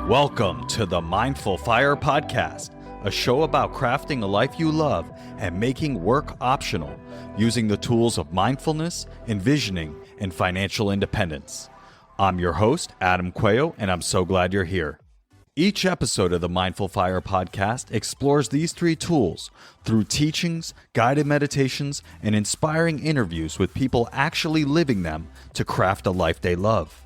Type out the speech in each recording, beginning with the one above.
Welcome to the Mindful Fire Podcast, a show about crafting a life you love and making work optional using the tools of mindfulness, envisioning, and financial independence. I'm your host, Adam Cuello, and I'm so glad you're here. Each episode of the Mindful Fire Podcast explores these three tools through teachings, guided meditations, and inspiring interviews with people actually living them to craft a life they love.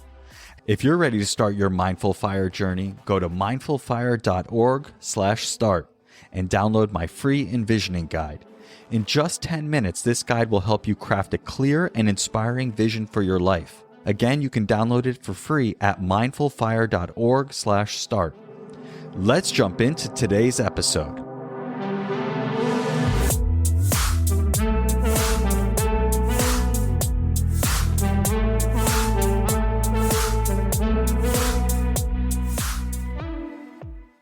If you're ready to start your Mindful Fire journey, go to mindfulfire.org/start and download my free envisioning guide. In just 10 minutes, this guide will help you craft a clear and inspiring vision for your life. Again, you can download it for free at mindfulfire.org/start. Let's jump into today's episode.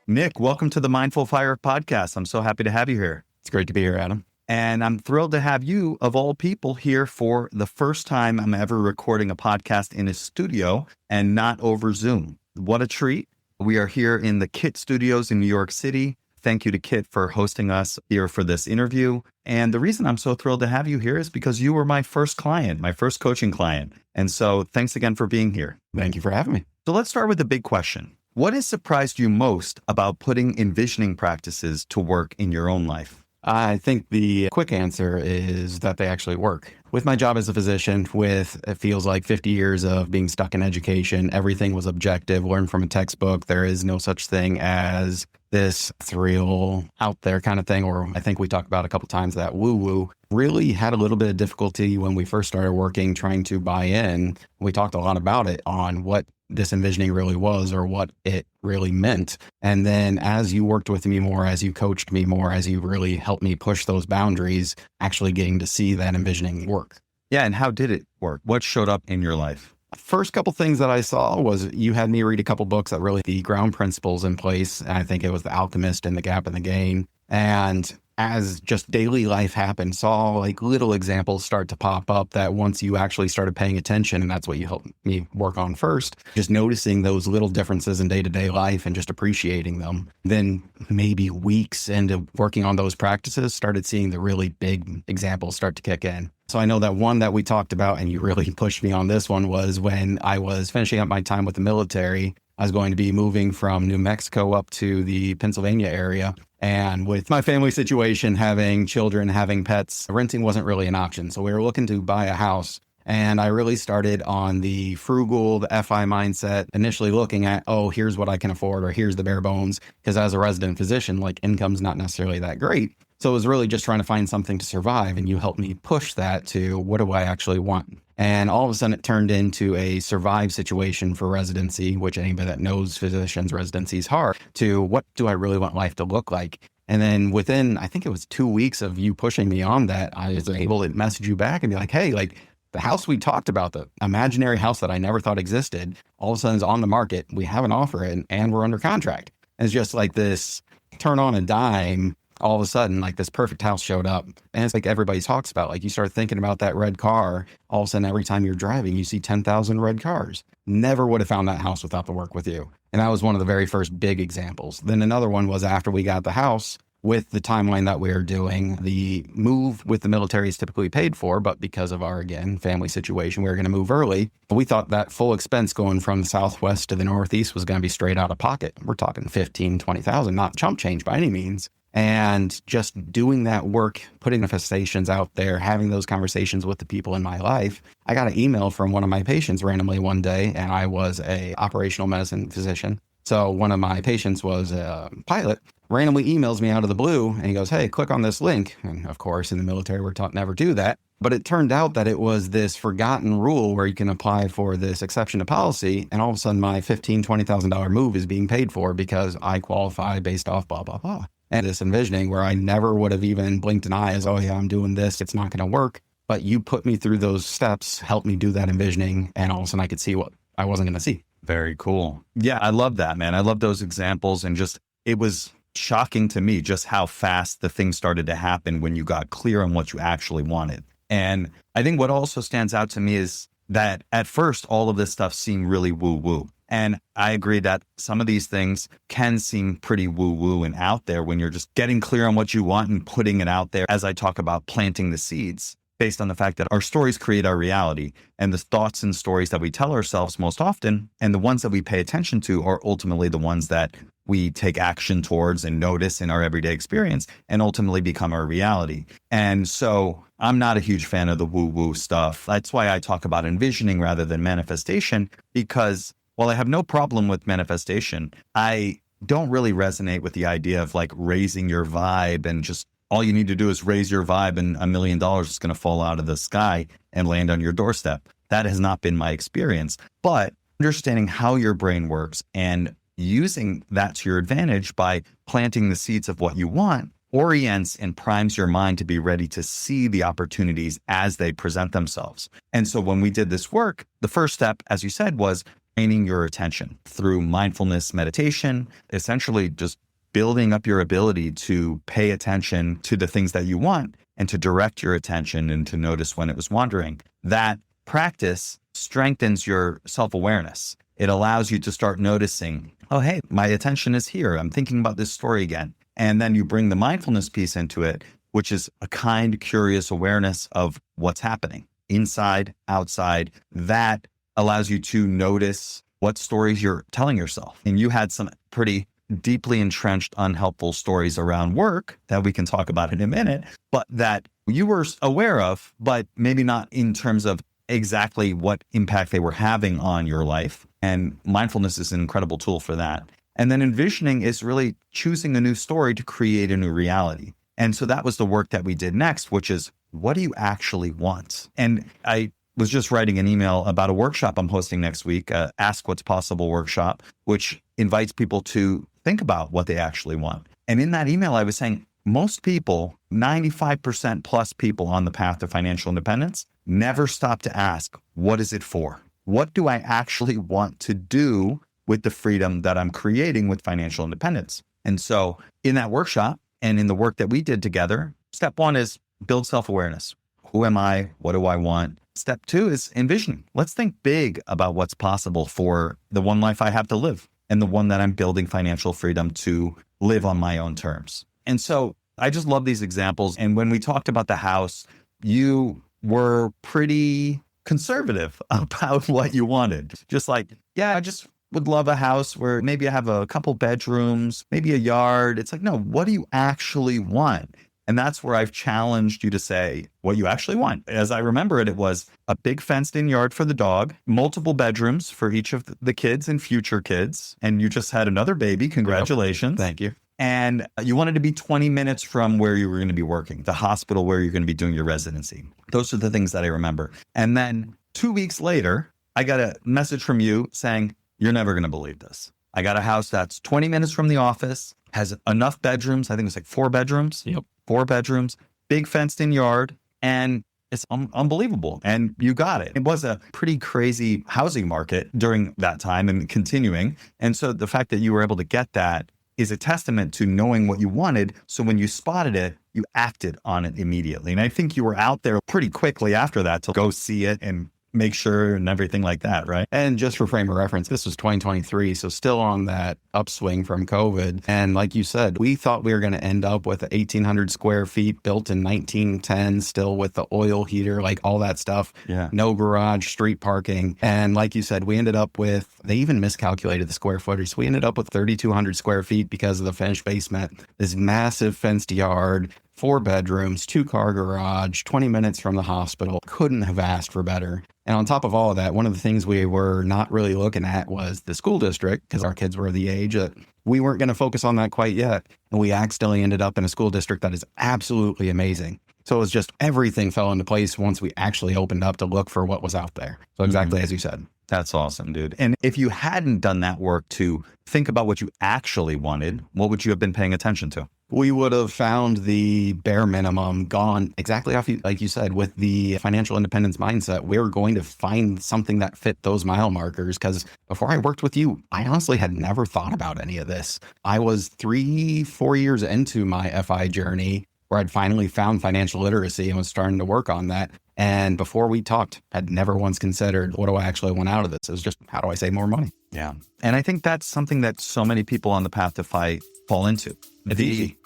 Nic, welcome to the Mindful Fire Podcast. I'm so happy to have you here. It's great to be here, Adam. And I'm thrilled to have you, of all people, here for the first time I'm ever recording a podcast in a studio and not over Zoom. What a treat. We are here in the KIT Studios in New York City. Thank you to KIT for hosting us here for this interview. And the reason I'm so thrilled to have you here is because you were my first client, my first coaching client. And so thanks again for being here. Thank you for having me. So let's start with the big question. What has surprised you most about putting envisioning practices to work in your own life? I think the quick answer is that they actually work. With my job as a physician, with it feels like 50 years of being stuck in education, everything was objective, learned from a textbook. There is no such thing as this thrill out there kind of thing, or I think we talked about a couple times that woo-woo. Really had a little bit of difficulty when we first started working, trying to buy in. We talked a lot about it on what this envisioning really was or what it really meant. And then as you worked with me more, as you coached me more, as you really helped me push those boundaries, actually getting to see that envisioning work. Yeah. And how did it work? What showed up in your life? First couple things that I saw was you had me read a couple books that really the ground principles in place. And I think it was The Alchemist and The Gap and the Gain. And as just daily life happened, saw like little examples start to pop up that once you actually started paying attention, and that's what you helped me work on first, just noticing those little differences in day-to-day life and just appreciating them. Then maybe weeks into working on those practices, started seeing the really big examples start to kick in. So I know that one that we talked about, and you really pushed me on this one, was when I was finishing up my time with the military. I was going to be moving from New Mexico up to the Pennsylvania area. And with my family situation, having children, having pets, renting wasn't really an option. So we were looking to buy a house. And I really started on the frugal, the FI mindset, initially looking at, oh, here's what I can afford, or here's the bare bones. Because as a resident physician, like income's not necessarily that great. So it was really just trying to find something to survive. And you helped me push that to what do I actually want? And all of a sudden it turned into a survive situation for residency, which anybody that knows physicians' residency is hard, to what do I really want life to look like? And then within, I think it was 2 weeks of you pushing me on that, I was able to message you back and be like, hey, like the house we talked about, the imaginary house that I never thought existed, all of a sudden is on the market. We have an offer in, and we're under contract. And it's just like this turn on a dime. All of a sudden, like this perfect house showed up. And it's like everybody talks about, like you start thinking about that red car. All of a sudden, every time you're driving, you see 10,000 red cars. Never would have found that house without the work with you. And that was one of the very first big examples. Then another one was after we got the house, with the timeline that we were doing, the move with the military is typically paid for, but because of our, again, family situation, we were going to move early. But we thought that full expense going from the Southwest to the Northeast was going to be straight out of pocket. We're talking 15, 20,000, not chump change by any means. And just doing that work, putting manifestations out there, having those conversations with the people in my life. I got an email from one of my patients randomly one day, and I was a operational medicine physician. So one of my patients was a pilot, randomly emails me out of the blue, and he goes, hey, click on this link. And of course, in the military, we're taught never do that. But it turned out that it was this forgotten rule where you can apply for this exception to policy. And all of a sudden, my $15,000, $20,000 move is being paid for because I qualify based off blah, blah, blah. And this envisioning where I never would have even blinked an eye as, oh yeah, I'm doing this, it's not going to work. But you put me through those steps, helped me do that envisioning, and all of a sudden I could see what I wasn't going to see. Very cool. Yeah, I love that, man. I love those examples. And just, it was shocking to me just how fast the things started to happen when you got clear on what you actually wanted. And I think what also stands out to me is that at first, all of this stuff seemed really woo-woo. And I agree that some of these things can seem pretty woo-woo and out there when you're just getting clear on what you want and putting it out there. As I talk about planting the seeds based on the fact that our stories create our reality, and the thoughts and stories that we tell ourselves most often and the ones that we pay attention to are ultimately the ones that we take action towards and notice in our everyday experience and ultimately become our reality. And so I'm not a huge fan of the woo-woo stuff. That's why I talk about envisioning rather than manifestation, because while I have no problem with manifestation, I don't really resonate with the idea of like raising your vibe and just all you need to do is raise your vibe and $1 million is going to fall out of the sky and land on your doorstep. That has not been my experience. But understanding how your brain works and using that to your advantage by planting the seeds of what you want orients and primes your mind to be ready to see the opportunities as they present themselves. And so when we did this work, the first step, as you said, was training your attention through mindfulness meditation, essentially just building up your ability to pay attention to the things that you want and to direct your attention and to notice when it was wandering. That practice strengthens your self-awareness. It allows you to start noticing, oh, hey, my attention is here. I'm thinking about this story again. And then you bring the mindfulness piece into it, which is a kind, curious awareness of what's happening inside, outside. That allows you to notice what stories you're telling yourself. And you had some pretty deeply entrenched, unhelpful stories around work that we can talk about in a minute, but that you were aware of, but maybe not in terms of exactly what impact they were having on your life. And mindfulness is an incredible tool for that. And then envisioning is really choosing a new story to create a new reality. And so that was the work that we did next, which is, what do you actually want? And I was just writing an email about a workshop I'm hosting next week, Ask What's Possible workshop, which invites people to think about what they actually want. And in that email, I was saying most people, 95% plus people on the path to financial independence, never stop to ask, what is it for? What do I actually want to do with the freedom that I'm creating with financial independence? And so in that workshop and in the work that we did together, step one is build self-awareness. Who am I? What do I want? Step two is envisioning. Let's think big about what's possible for the one life I have to live and the one that I'm building financial freedom to live on my own terms. And so I just love these examples. And when we talked about the house, you were pretty conservative about what you wanted. Just like, yeah, I just would love a house where maybe I have a couple bedrooms, maybe a yard. It's like, no, what do you actually want? And that's where I've challenged you to say what you actually want. As I remember it, it was a big fenced-in yard for the dog, multiple bedrooms for each of the kids and future kids. And you just had another baby. Congratulations. Thank you. And you wanted to be 20 minutes from where you were going to be working, the hospital where you're going to be doing your residency. Those are the things that I remember. And then 2 weeks later, I got a message from you saying, you're never going to believe this. I got a house that's 20 minutes from the office, has enough bedrooms. I think it's like 4 bedrooms. Yep. 4 bedrooms, big fenced in yard, and it's unbelievable. And you got it. It was a pretty crazy housing market during that time and continuing. And so the fact that you were able to get that is a testament to knowing what you wanted. So when you spotted it, you acted on it immediately. And I think you were out there pretty quickly after that to go see it and make sure and everything like that, right? And just for frame of reference, this was 2023, so still on that upswing from COVID. And like you said, we thought we were going to end up with 1,800 square feet built in 1910, still with the oil heater, like all that stuff. Yeah. No garage, street parking. And like you said, we ended up with, they even miscalculated the square footage. So we ended up with 3,200 square feet because of the finished basement, this massive fenced yard, 4 bedrooms, 2-car garage, 20 minutes from the hospital. Couldn't have asked for better. And on top of all of that, one of the things we were not really looking at was the school district, because our kids were the age that we weren't going to focus on that quite yet. And we accidentally ended up in a school district that is absolutely amazing. So it was just everything fell into place once we actually opened up to look for what was out there. So exactly as you said. That's awesome, dude. And if you hadn't done that work to think about what you actually wanted, what would you have been paying attention to? We would have found the bare minimum, gone exactly off, like you said, with the financial independence mindset. We were going to find something that fit those mile markers, because before I worked with you, I honestly had never thought about any of this. I was 3-4 years into my FI journey where I'd finally found financial literacy and was starting to work on that. And before we talked, had never once considered, what do I actually want out of this? It was just, how do I save more money? Yeah. And I think that's something that so many people on the path to FI fall into. It's easy.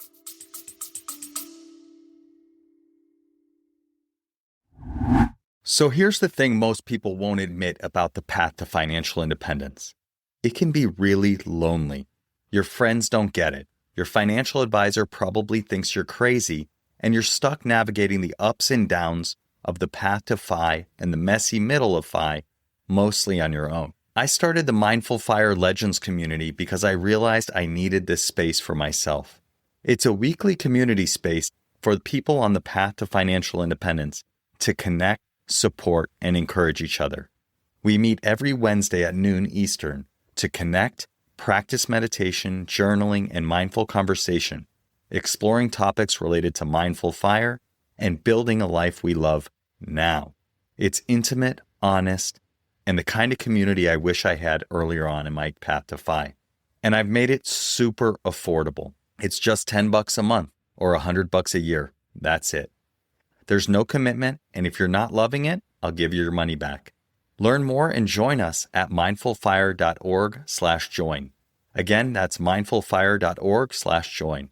So here's the thing most people won't admit about the path to financial independence. It can be really lonely. Your friends don't get it. Your financial advisor probably thinks you're crazy, and you're stuck navigating the ups and downs of the path to FI and the messy middle of FI, mostly on your own. I started the Mindful Fire Legends community because I realized I needed this space for myself. It's a weekly community space for people on the path to financial independence to connect, support, and encourage each other. We meet every Wednesday at noon Eastern to connect, practice meditation, journaling, and mindful conversation, exploring topics related to mindful fire and building a life we love now. It's intimate, honest, and the kind of community I wish I had earlier on in my path to FI. And I've made it super affordable. It's just $10 a month or $100 a year. That's it. There's no commitment, and if you're not loving it, I'll give you your money back. Learn more and join us at mindfulfire.org/join. Again, that's mindfulfire.org/join.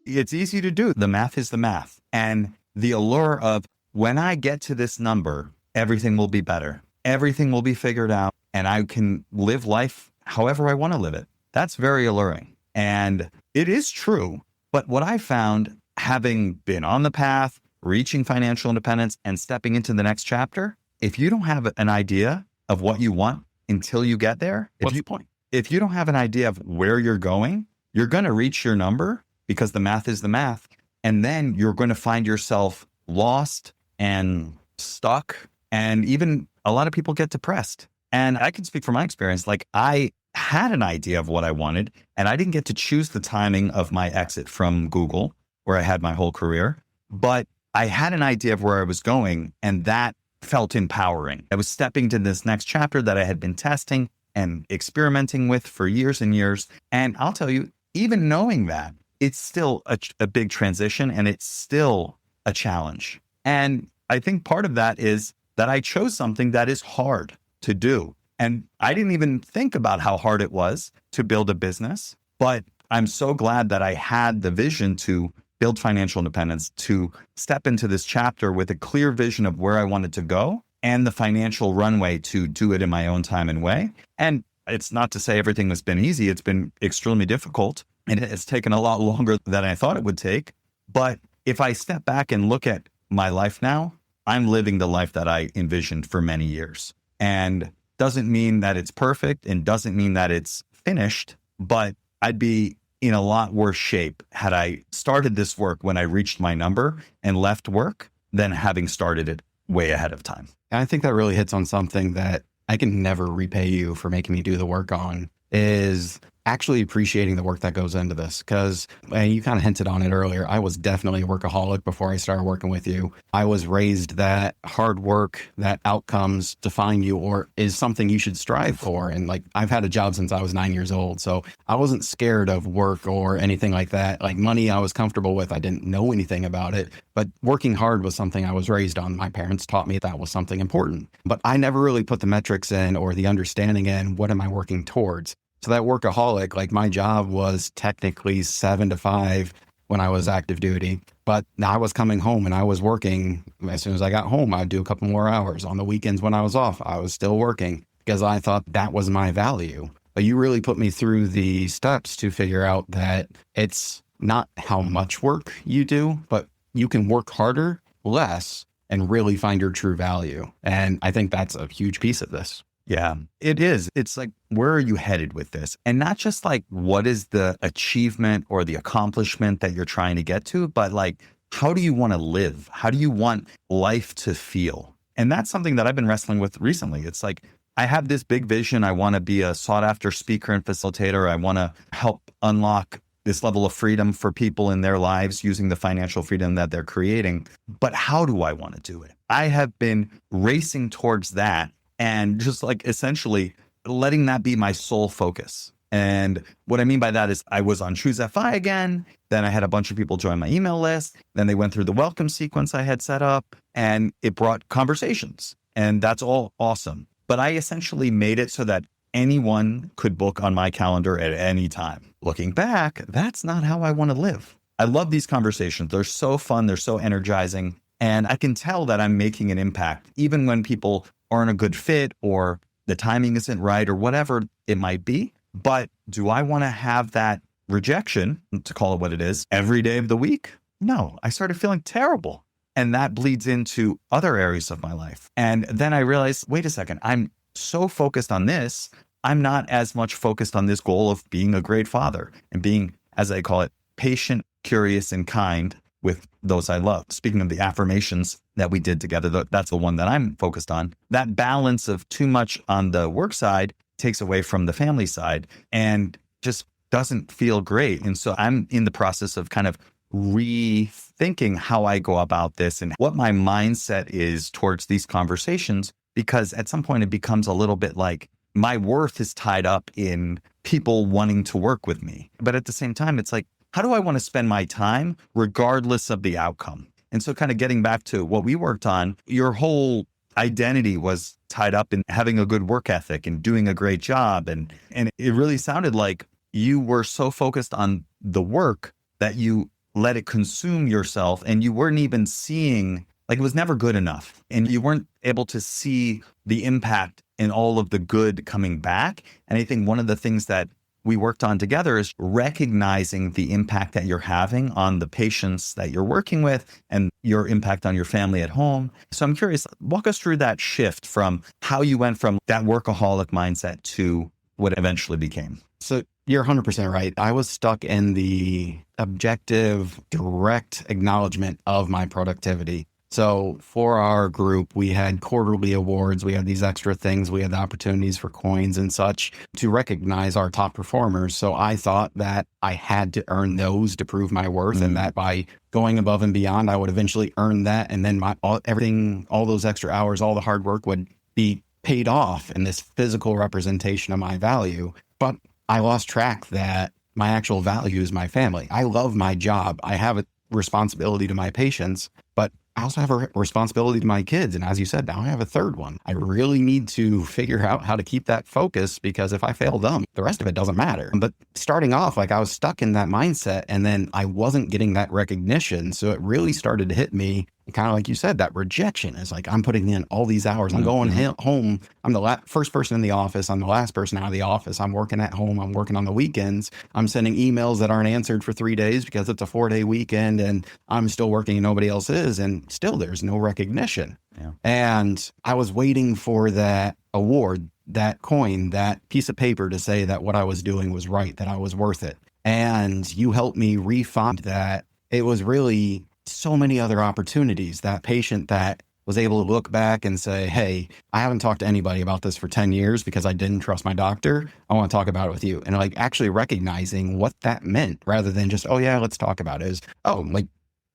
It's easy to do. The math is the math. And the allure of when I get to this number, everything will be better. Everything will be figured out, and I can live life however I want to live it. That's very alluring. And it is true. But what I found, having been on the path, reaching financial independence, and stepping into the next chapter, if you don't have an idea of what you want until you get there, what's the point? If you don't have an idea of where you're going, you're going to reach your number because the math is the math. And then you're going to find yourself lost and stuck. And even a lot of people get depressed. And I can speak from my experience. Like, I had an idea of what I wanted, and I didn't get to choose the timing of my exit from Google, where I had my whole career. But I had an idea of where I was going, and that felt empowering. I was stepping to this next chapter that I had been testing and experimenting with for years and years. And I'll tell you, even knowing that, it's still a big transition, and it's still a challenge. And I think part of that is that I chose something that is hard to do. And I didn't even think about how hard it was to build a business, but I'm so glad that I had the vision to build financial independence, to step into this chapter with a clear vision of where I wanted to go and the financial runway to do it in my own time and way. And it's not to say everything has been easy. It's been extremely difficult, and it has taken a lot longer than I thought it would take. But if I step back and look at my life now, I'm living the life that I envisioned for many years. And doesn't mean that it's perfect and doesn't mean that it's finished, but I'd be in a lot worse shape had I started this work when I reached my number and left work than having started it way ahead of time. And I think that really hits on something that I can never repay you for making me do the work on, is actually appreciating the work that goes into this. Because you kind of hinted on it earlier, I was definitely a workaholic before I started working with you. I was raised that hard work, that outcomes define you or is something you should strive for. And like, I've had a job since I was 9 years old. So I wasn't scared of work or anything like that. Like, money I was comfortable with. I didn't know anything about it, but working hard was something I was raised on. My parents taught me that was something important, but I never really put the metrics in or the understanding in what am I working towards. So that workaholic, like, my job was technically 7 to 5 when I was active duty, but I was coming home and I was working. As soon as I got home, I'd do a couple more hours. On the weekends when I was off, I was still working because I thought that was my value. But you really put me through the steps to figure out that it's not how much work you do, but you can work harder, less, and really find your true value. And I think that's a huge piece of this. Yeah, it is. It's like, where are you headed with this? And not just like, what is the achievement or the accomplishment that you're trying to get to, but like, how do you want to live? How do you want life to feel? And that's something that I've been wrestling with recently. It's like, I have this big vision. I want to be a sought after speaker and facilitator. I want to help unlock this level of freedom for people in their lives using the financial freedom that they're creating. But how do I want to do it? I have been racing towards that and just like essentially letting that be my sole focus. And what I mean by that is I was on Choose FI again. Then I had a bunch of people join my email list. Then they went through the welcome sequence I had set up, and it brought conversations. And that's all awesome. But I essentially made it so that anyone could book on my calendar at any time. Looking back, that's not how I want to live. I love these conversations. They're so fun. They're so energizing. And I can tell that I'm making an impact, even when people aren't a good fit or the timing isn't right or whatever it might be. But do I want to have that rejection, to call it what it is, every day of the week? No, I started feeling terrible. And that bleeds into other areas of my life. And then I realized, wait a second, I'm so focused on this. I'm not as much focused on this goal of being a great father and being, as I call it, patient, curious, and kind with those I love. Speaking of the affirmations that we did together, that's the one that I'm focused on. That balance of too much on the work side takes away from the family side and just doesn't feel great. And so I'm in the process of kind of rethinking how I go about this and what my mindset is towards these conversations, because at some point it becomes a little bit like my worth is tied up in people wanting to work with me. But at the same time, it's like, how do I want to spend my time regardless of the outcome? And so kind of getting back to what we worked on, your whole identity was tied up in having a good work ethic and doing a great job. And it really sounded like you were so focused on the work that you let it consume yourself, and you weren't even seeing, like, it was never good enough. And you weren't able to see the impact and all of the good coming back. And I think one of the things that we worked on together is recognizing the impact that you're having on the patients that you're working with and your impact on your family at home. So I'm curious, walk us through that shift from how you went from that workaholic mindset to what eventually became. So you're 100% right. I was stuck in the objective, direct acknowledgement of my productivity. So for our group, we had quarterly awards. We had these extra things. We had the opportunities for coins and such to recognize our top performers. So I thought that I had to earn those to prove my worth, and that by going above and beyond, I would eventually earn that. And then everything, all those extra hours, all the hard work would be paid off in this physical representation of my value. But I lost track that my actual value is my family. I love my job. I have a responsibility to my patients, but I also have a responsibility to my kids. And as you said, now I have a third one. I really need to figure out how to keep that focus, because if I fail them, the rest of it doesn't matter. But starting off, like, I was stuck in that mindset, and then I wasn't getting that recognition. So it really started to hit me, kind of like you said, that rejection is like, I'm putting in all these hours. I'm going home. I'm the first person in the office. I'm the last person out of the office. I'm working at home. I'm working on the weekends. I'm sending emails that aren't answered for 3 days because it's a 4-day weekend and I'm still working and nobody else is. And still there's no recognition. Yeah. And I was waiting for that award, that coin, that piece of paper to say that what I was doing was right, that I was worth it. And you helped me refine that. It was really so many other opportunities. That patient that was able to look back and say, hey, I haven't talked to anybody about this for 10 years because I didn't trust my doctor. I want to talk about it with you. And like actually recognizing what that meant, rather than just, oh yeah, let's talk about it, is, oh, like,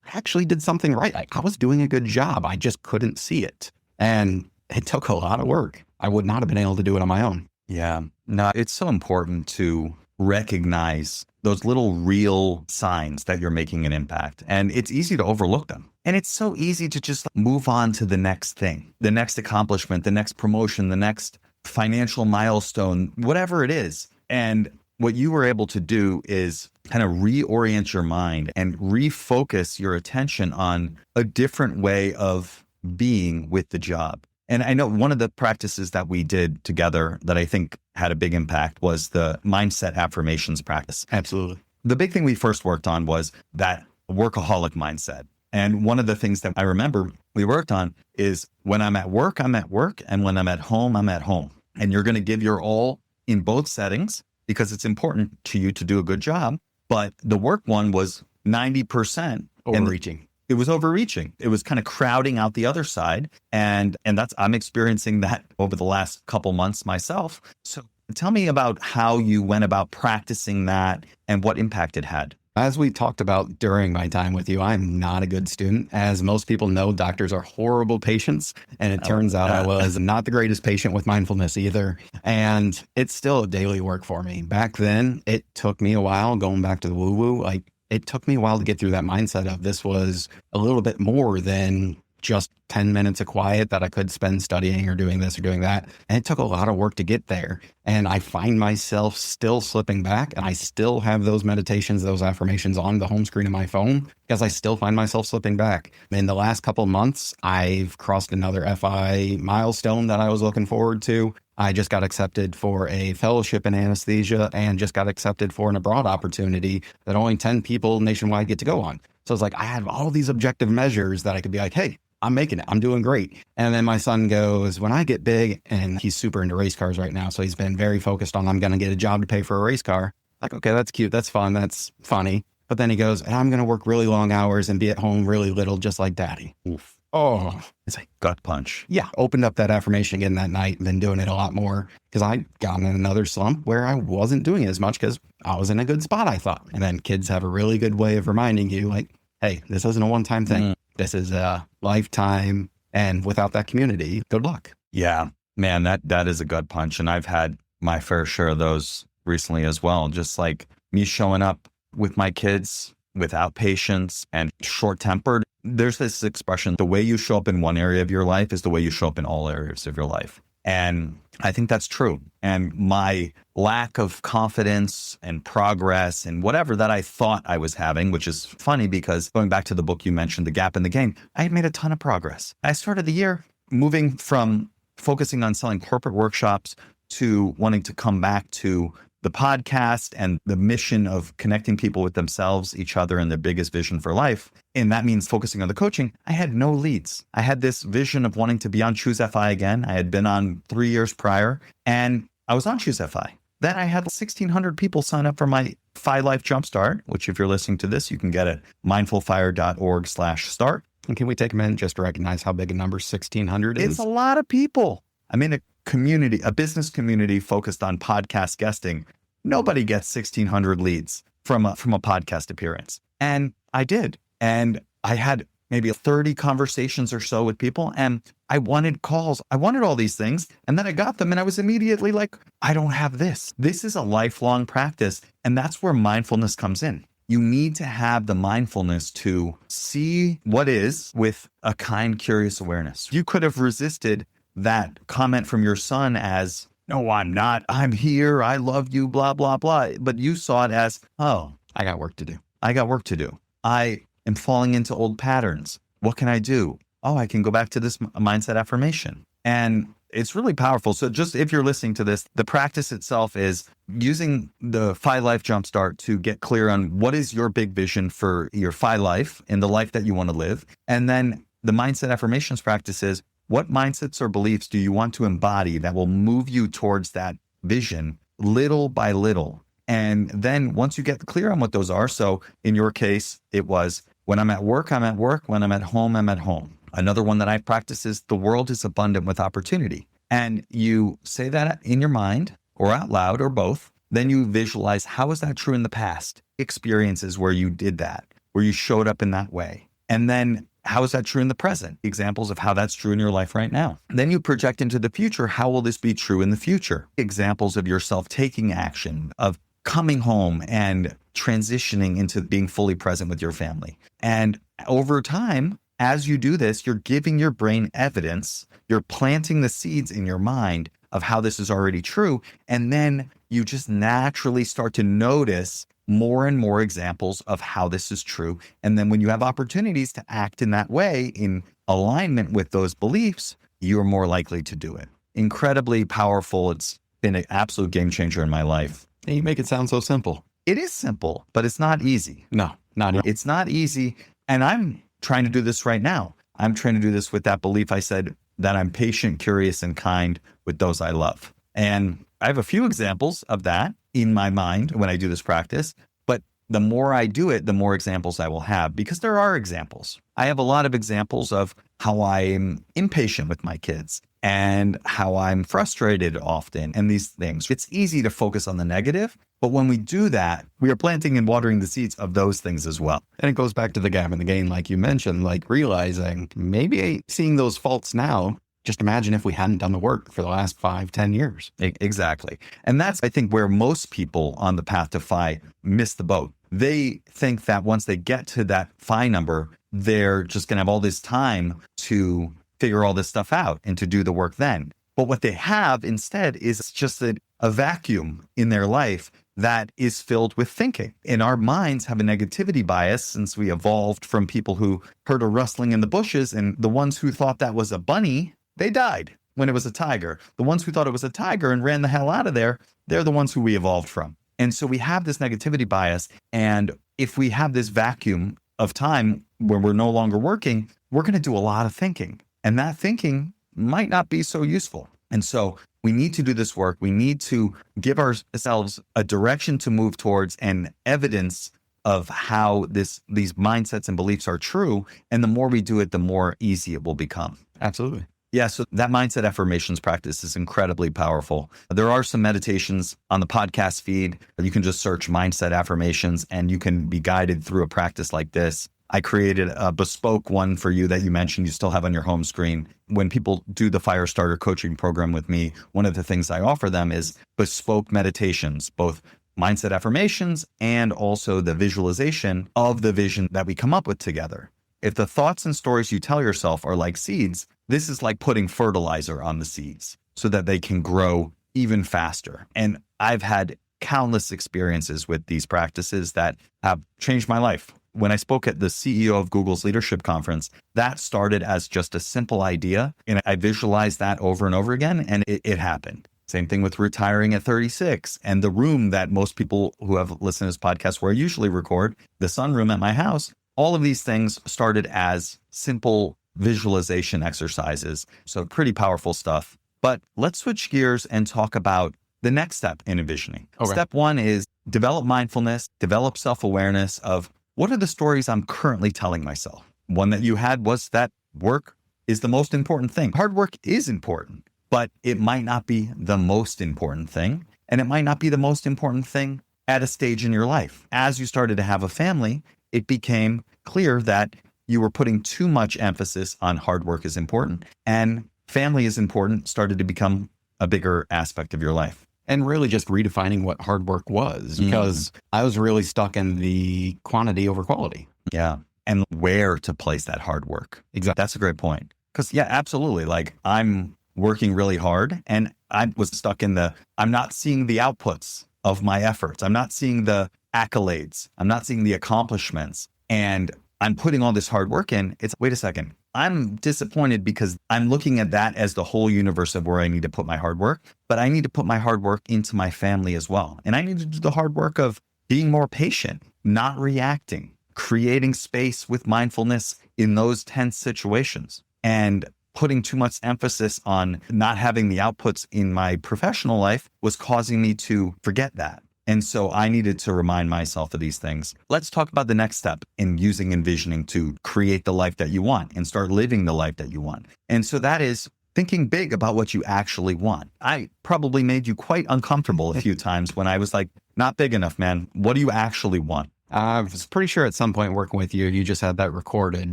I actually did something right. Like, I was doing a good job. I just couldn't see it. And it took a lot of work. I would not have been able to do it on my own. Yeah. No, it's so important to recognize those little real signs that you're making an impact. And it's easy to overlook them. And it's so easy to just move on to the next thing, the next accomplishment, the next promotion, the next financial milestone, whatever it is. And what you were able to do is kind of reorient your mind and refocus your attention on a different way of being with the job. And I know one of the practices that we did together that I think had a big impact was the mindset affirmations practice. Absolutely. The big thing we first worked on was that workaholic mindset. And one of the things that I remember we worked on is, when I'm at work, I'm at work. And when I'm at home, I'm at home. And you're going to give your all in both settings, because it's important to you to do a good job. But the work one was 90% overreaching. It was overreaching. It was kind of crowding out the other side. And I'm experiencing that over the last couple months myself. So tell me about how you went about practicing that and what impact it had. As we talked about during my time with you, I'm not a good student. As most people know, doctors are horrible patients. And it turns out I was not the greatest patient with mindfulness either. And it's still a daily work for me. Back then, it took me a while, going back to the woo-woo, like, it took me a while to get through that mindset of this was a little bit more than just 10 minutes of quiet that I could spend studying or doing this or doing that. And it took a lot of work to get there. And I find myself still slipping back, and I still have those meditations, those affirmations on the home screen of my phone because I still find myself slipping back. In the last couple of months, I've crossed another FI milestone that I was looking forward to. I just got accepted for a fellowship in anesthesia and just got accepted for an abroad opportunity that only 10 people nationwide get to go on. So it's like, I have all these objective measures that I could be like, hey, I'm making it. I'm doing great. And then my son goes, when I get big, and he's super into race cars right now. So he's been very focused on, I'm going to get a job to pay for a race car. Like, okay, that's cute. That's fun. That's funny. But then he goes, and I'm going to work really long hours and be at home really little, just like daddy. Oof. Oh, It's like gut punch. yeah. Opened up that affirmation again that night and been doing it a lot more because I got in another slump where I wasn't doing it as much because I was in a good spot, I thought. And then kids have a really good way of reminding you, like, hey, this isn't a one-time thing. This is a lifetime. And without that community, good luck. Yeah, man, that is a gut punch. And I've had my fair share of those recently as well. Just like me showing up with my kids without patience and short-tempered. There's this expression, the way you show up in one area of your life is the way you show up in all areas of your life. And I think that's true. And my lack of confidence and progress and whatever that I thought I was having, which is funny because going back to the book you mentioned, The Gap in the Gain, I had made a ton of progress. I started the year moving from focusing on selling corporate workshops to wanting to come back to the podcast and the mission of connecting people with themselves, each other, and their biggest vision for life. And that means focusing on the coaching. I had no leads. I had this vision of wanting to be on Choose FI again. I had been on 3 years prior, and I was on Choose FI. Then I had 1,600 people sign up for my FI Life Jumpstart, which if you're listening to this, you can get at mindfulfire.org/start. And can we take a minute just to recognize how big a number 1,600 is? It's a lot of people. I'm in a community, a business community focused on podcast guesting. Nobody gets 1,600 leads from a podcast appearance. And I did. And I had maybe 30 conversations or so with people, and I wanted calls. I wanted all these things. And then I got them, and I was immediately like, I don't have this. This is a lifelong practice. And that's where mindfulness comes in. You need to have the mindfulness to see what is with a kind, curious awareness. You could have resisted that comment from your son as, no, I'm not. I'm here. I love you, blah, blah, blah. But you saw it as, oh, I got work to do. I got work to do. I am falling into old patterns. What can I do? Oh, I can go back to this mindset affirmation. And it's really powerful. So just if you're listening to this, the practice itself is using the FI Life Jumpstart to get clear on what is your big vision for your FI life and the life that you want to live. And then the mindset affirmations practice is, what mindsets or beliefs do you want to embody that will move you towards that vision little by little? And then once you get clear on what those are, so in your case, it was, when I'm at work, I'm at work. When I'm at home, I'm at home. Another one that I practice is, the world is abundant with opportunity. And you say that in your mind or out loud or both. Then you visualize, how is that true in the past? Experiences where you did that, where you showed up in that way. And then how is that true in the present? Examples of how that's true in your life right now. Then you project into the future. How will this be true in the future? Examples of yourself taking action, of coming home and transitioning into being fully present with your family. And over time, as you do this, you're giving your brain evidence. You're planting the seeds in your mind of how this is already true. And then you just naturally start to notice more and more examples of how this is true. And then when you have opportunities to act in that way, in alignment with those beliefs, you're more likely to do it. Incredibly powerful. It's been an absolute game changer in my life. And you make it sound so simple. It is simple, but it's not easy. No, not easy. It's not easy. And I'm trying to do this right now. I'm trying to do this with that belief I said, that I'm patient, curious, and kind with those I love. And I have a few examples of that in my mind when I do this practice, but the more I do it, the more examples I will have, because there are examples. I have a lot of examples of how I'm impatient with my kids and how I'm frustrated often and these things. It's easy to focus on the negative, but when we do that, we are planting and watering the seeds of those things as well. And it goes back to the gap in the gain, like you mentioned, like realizing maybe seeing those faults now. Just imagine if we hadn't done the work for the last 5-10 years. Exactly. And that's, I think, where most people on the path to FI miss the boat. They think that once they get to that FI number, they're just going to have all this time to figure all this stuff out and to do the work then. But what they have instead is just a vacuum in their life that is filled with thinking. And our minds have a negativity bias since we evolved from people who heard a rustling in the bushes, and the ones who thought that was a bunny, they died when it was a tiger. The ones who thought it was a tiger and ran the hell out of there, they're the ones who we evolved from. And so we have this negativity bias. And if we have this vacuum of time where we're no longer working, we're going to do a lot of thinking. And that thinking might not be so useful. And so we need to do this work. We need to give ourselves a direction to move towards and evidence of how these mindsets and beliefs are true. And the more we do it, the more easy it will become. Absolutely. Yeah, so that mindset affirmations practice is incredibly powerful. There are some meditations on the podcast feed. You can just search mindset affirmations and you can be guided through a practice like this. I created a bespoke one for you that you mentioned you still have on your home screen. When people do the Firestarter coaching program with me, one of the things I offer them is bespoke meditations, both mindset affirmations and also the visualization of the vision that we come up with together. If the thoughts and stories you tell yourself are like seeds, this is like putting fertilizer on the seeds so that they can grow even faster. And I've had countless experiences with these practices that have changed my life. When I spoke at the CEO of Google's leadership conference, that started as just a simple idea. And I visualized that over and over again, and it happened. Same thing with retiring at 36 and the room that most people who have listened to this podcast where I usually record, the sunroom at my house. All of these things started as simple visualization exercises. So pretty powerful stuff. But let's switch gears and talk about the next step in envisioning. Okay. Step one is develop mindfulness, develop self-awareness of what are the stories I'm currently telling myself? One that you had was that work is the most important thing. Hard work is important, but it might not be the most important thing. And it might not be the most important thing at a stage in your life. As you started to have a family, it became clear that you were putting too much emphasis on hard work is important and family is important started to become a bigger aspect of your life. And really just redefining what hard work was, because I was really stuck in the quantity over quality. Yeah. And where to place that hard work. Exactly. That's a great point. Because yeah, absolutely. Like I'm working really hard and I was stuck in I'm not seeing the outputs of my efforts. I'm not seeing the accolades. I'm not seeing the accomplishments. And I'm putting all this hard work in. Wait a second. I'm disappointed because I'm looking at that as the whole universe of where I need to put my hard work, but I need to put my hard work into my family as well. And I need to do the hard work of being more patient, not reacting, creating space with mindfulness in those tense situations, and putting too much emphasis on not having the outputs in my professional life was causing me to forget that. And so I needed to remind myself of these things. Let's talk about the next step in using envisioning to create the life that you want and start living the life that you want. And so that is thinking big about what you actually want. I probably made you quite uncomfortable a few times when I was like, not big enough, man. What do you actually want? I was pretty sure at some point working with you, you just had that recorded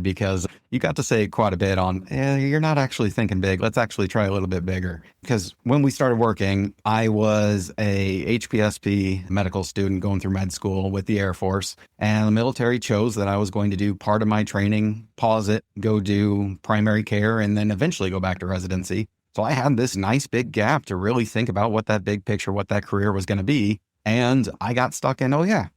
because you got to say quite a bit on, you're not actually thinking big. Let's actually try a little bit bigger. Because when we started working, I was a HPSP medical student going through med school with the Air Force. And the military chose that I was going to do part of my training, pause it, go do primary care, and then eventually go back to residency. So I had this nice big gap to really think about what that big picture, what that career was going to be. And I got stuck in,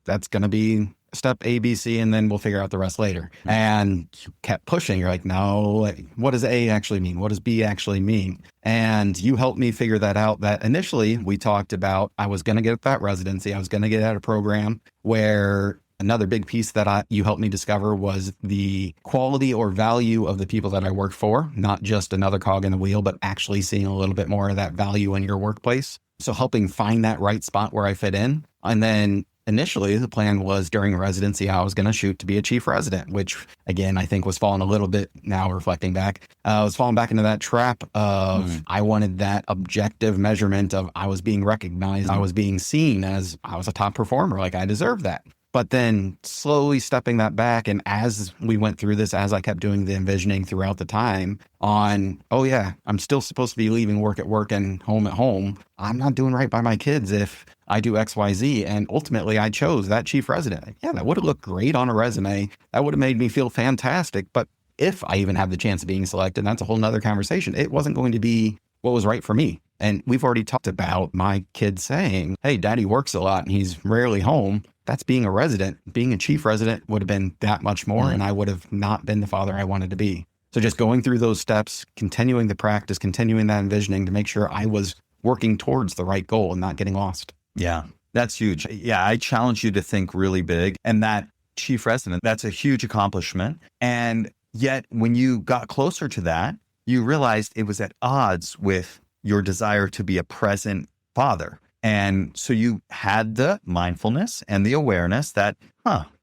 that's going to be step A, B, C, and then we'll figure out the rest later. And you kept pushing. You're like, no, what does A actually mean? What does B actually mean? And you helped me figure that out. That initially we talked about, I was going to get that residency. I was going to get out a program where another big piece that you helped me discover was the quality or value of the people that I work for, not just another cog in the wheel, but actually seeing a little bit more of that value in your workplace. So helping find that right spot where I fit in. And then initially the plan was during residency, I was going to shoot to be a chief resident, which again, I think was falling a little bit now reflecting back. I was falling back into that trap of I wanted that objective measurement of I was being recognized. I was being seen as I was a top performer. Like I deserved that. But then slowly stepping that back. And as we went through this, as I kept doing the envisioning throughout the time on, oh yeah, I'm still supposed to be leaving work at work and home at home. I'm not doing right by my kids if I do X, Y, Z. And ultimately I chose that chief resident. Yeah, that would have looked great on a resume. That would have made me feel fantastic. But if I even have the chance of being selected, that's a whole nother conversation. It wasn't going to be what was right for me. And we've already talked about my kid saying, hey, daddy works a lot and he's rarely home. That's being a resident. Being a chief resident would have been that much more, and I would have not been the father I wanted to be. So just going through those steps, continuing the practice, continuing that envisioning to make sure I was working towards the right goal and not getting lost. Yeah, that's huge. Yeah, I challenge you to think really big. And that chief resident, that's a huge accomplishment. And yet when you got closer to that, you realized it was at odds with your desire to be a present father. And so you had the mindfulness and the awareness that,